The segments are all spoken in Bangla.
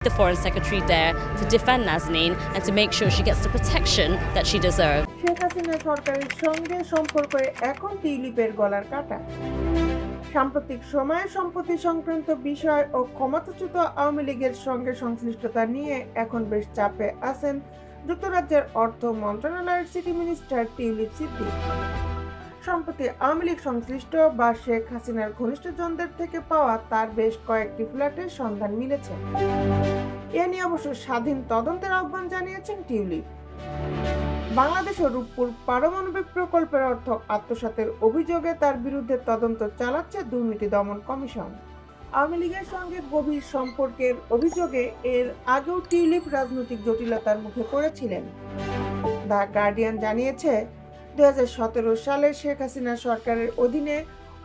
the Foreign Secretary there to defend Nazanin and to make sure she gets the protection that she deserves. Sheikh Hasina সরকারের সঙ্গে সম্পর্কে এখন টিউলিপের গলার কাটা। সাম্প্রতিক সময়ে সম্পত্তি সংক্রান্ত বিষয় ও ক্ষমতাচ্যুত আওয়ামী লীগের সঙ্গে সংশ্লিষ্টতা নিয়ে এখন বেশ চাপে আছেন যুক্তরাজ্যের অর্থ মন্ত্রণালয়ের সিটি মিনিস্টার টিউলিপ সিদ্দিক। সম্প্রতি আওয়ামী লীগ সংশ্লিষ্ট বা শেখ হাসিনার ঘনিষ্ঠজনদের থেকে পাওয়া তার বেশ কয়েকটি ফ্ল্যাটের সন্ধান মিলেছে। এ নিয়ে অবশ্য স্বাধীন তদন্তের আহ্বান জানিয়েছেন টিউলিপ। বাংলাদেশ ও রূপপুর পারমাণবিক প্রকল্পের অর্থ আত্মসাতের অভিযোগে তার বিরুদ্ধে তদন্ত চালাচ্ছে দুর্নীতি দমন কমিশন। আওয়ামী লীগের সঙ্গে গভীর সম্পর্কের অভিযোগে এর আগেও টিউলিপ রাজনৈতিক জটিলতার মুখে পড়েছিলেন। দ্য গার্ডিয়ান জানিয়েছে, 2017 সালে শেখ হাসিনা সরকারের অধীনে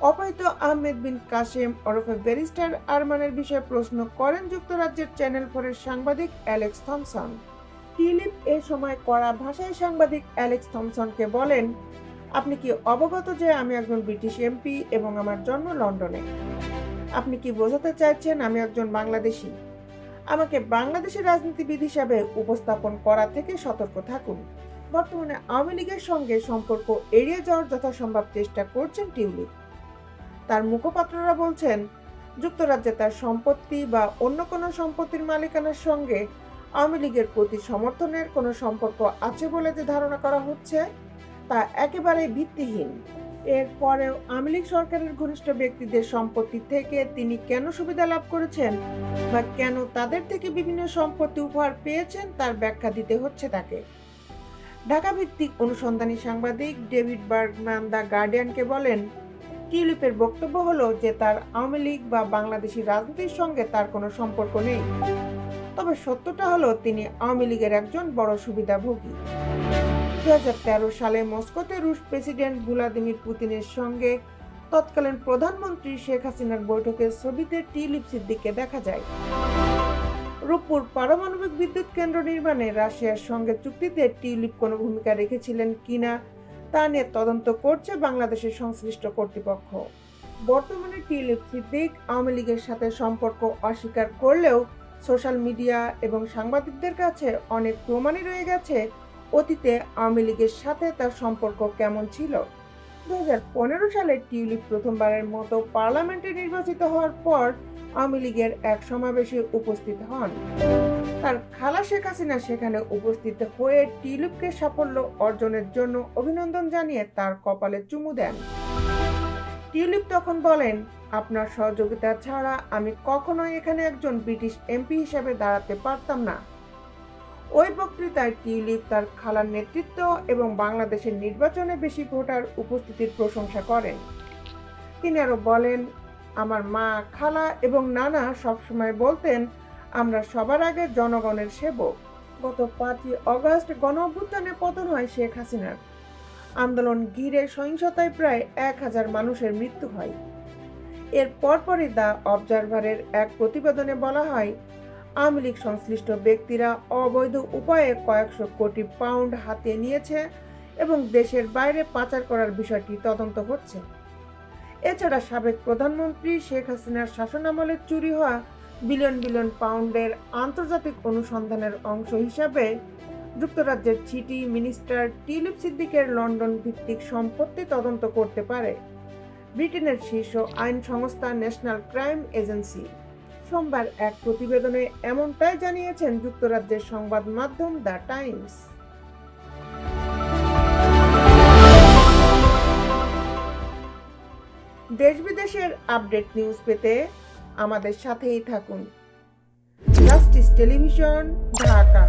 অপহৃত আহমেদ বিন কাসেম ওরফে ব্যারিস্টার আরমানের বিষয়ে প্রশ্ন করেন যুক্তরাজ্যের চ্যানেল 4-এর সাংবাদিক অ্যালেক্স থমসন। টিউলিপ এ সময় কড়া ভাষায় সাংবাদিক অ্যালেক্স থমসনকে বলেন, আপনি কি অবগত যে আমি একজন ব্রিটিশ এমপি এবং আমার জন্ম লন্ডনে? আপনি কি বোঝাতে চাইছেন আমি একজন বাংলাদেশি? আমাকে বাংলাদেশের রাজনীতিবিদ হিসাবে উপস্থাপন করা থেকে সতর্ক থাকুন। বর্তমানে আওয়ামী লীগের সঙ্গে সম্পর্ক এড়িয়ে যাওয়ার যথাসম্ভব চেষ্টা করছেন টিউলিপ। তার মুখপাত্ররা বলছেন, যুক্তরাজ্যে তার সম্পত্তি বা অন্য কোনো সম্পত্তির মালিকানার সঙ্গে আওয়ামী লীগের প্রতি সমর্থনের কোনো সম্পর্ক আছে বলে যে ধারণা করা হচ্ছে তা একেবারেই ভিত্তিহীন। এরপরেও আওয়ামী লীগ সরকারের ঘনিষ্ঠ ব্যক্তিদের সম্পত্তি থেকে তিনি কেন সুবিধা লাভ করেছেন বা কেন তাদের থেকে বিভিন্ন সম্পত্তি উপহার পেয়েছেন তার ব্যাখ্যা দিতে হচ্ছে তাকে। ঢাকা ভিত্তিক অনুসন্ধানী সাংবাদিক ডেভিড বার্গম্যান দ্য গার্ডিয়ানকে বলেন, টিউলিপের বক্তব্য হলো যে তার আওয়ামী লীগ বা বাংলাদেশি রাজনীতির সঙ্গে তার কোনো সম্পর্ক নেই। তবে সত্যটা হলো তিনি আওয়ামী লীগের একজন বড় সুবিধাভোগী। 2013 সালে মস্কোতে রুশ প্রেসিডেন্ট ভ্লাদিমির পুতিনের সঙ্গে তৎকালীন প্রধানমন্ত্রী শেখ হাসিনার বৈঠকের ছবিতে টিউলিপ সিদ্দিককে দেখা যায়। রূপপুর পারমাণবিক বিদ্যুৎ কেন্দ্র নির্মাণে রাশিয়ার সঙ্গে চুক্তিতে টিউলিপ কোনো ভূমিকা রেখেছিলেন কিনা তা নিয়ে তদন্ত করছে বাংলাদেশের সংশ্লিষ্ট কর্তৃপক্ষ। বর্তমানে টিউলিপ সিদ্দিক আওয়ামী লীগের সাথে সম্পর্ক অস্বীকার করলেও সোশ্যাল মিডিয়া এবং সাংবাদিকদের কাছে অনেক প্রমাণই রয়ে গেছে অতীতে আওয়ামী লীগের সাথে তার সম্পর্ক কেমন ছিল। 2015 সালে টিউলিপ প্রথমবারের মতো পার্লামেন্টে নির্বাচিত হওয়ার পর আওয়ামী লীগের এক সমাবেশে উপস্থিত হন। তার খালা শেখ হাসিনা সেখানে উপস্থিত হয়ে টিউলিপকে সাফল্য অর্জনের জন্য অভিনন্দন জানিয়ে তার কপালে চুমু দেন। টিউলিপ তখন বলেন, আপনার সহযোগিতা ছাড়া আমি কখনোই এখানে একজন ব্রিটিশ এমপি হিসেবে দাঁড়াতে পারতাম না। ওই বক্তৃতায় টিউলিপ তার খালার নেতৃত্ব এবং বাংলাদেশের নির্বাচনে বেশি ভোটার উপস্থিতির প্রশংসা করেন। তিনি আরো বলেন, আমার মা, খালা এবং নানা সবসময় বলতেন আমরা সবার আগে জনগণের সেবক। গত 5ই অগস্ট গণঅভ্যুত্থানে পতন হয় শেখ হাসিনার। আন্দোলন ঘিরে সহিংসতায় প্রায় 1000 মানুষের মৃত্যু হয়। এর পরপরই দ্য অবজারভারের এক প্রতিবেদনে বলা হয়, আওয়ামী লীগ সংশ্লিষ্ট ব্যক্তিরা অবৈধ উপায়ে কয়েকশো কোটি পাউন্ড হাতিয়ে নিয়েছে এবং দেশের বাইরে পাচার করার বিষয়টি তদন্ত হচ্ছে। এছাড়া সাবেক প্রধানমন্ত্রী শেখ হাসিনার শাসনামলে চুরি হওয়া বিলিয়ন বিলিয়ন পাউন্ডের আন্তর্জাতিক অনুসন্ধানের অংশ হিসাবে যুক্তরাজ্যের সিটি মিনিস্টার টিউলিপ সিদ্দিকের লন্ডন ভিত্তিক সম্পত্তি তদন্ত করতে পারে ব্রিটেনের শীর্ষ আইন সংস্থা ন্যাশনাল ক্রাইম এজেন্সি। সোমবার এক প্রতিবেদনে এমনটাই জানিয়েছেন যুক্তরাজ্যের সংবাদ মাধ্যম দ্য টাইমস। দেশ বিদেশের আপডেট নিউজ পেতে আমাদের সাথেই থাকুন। Justice television, Dhaka.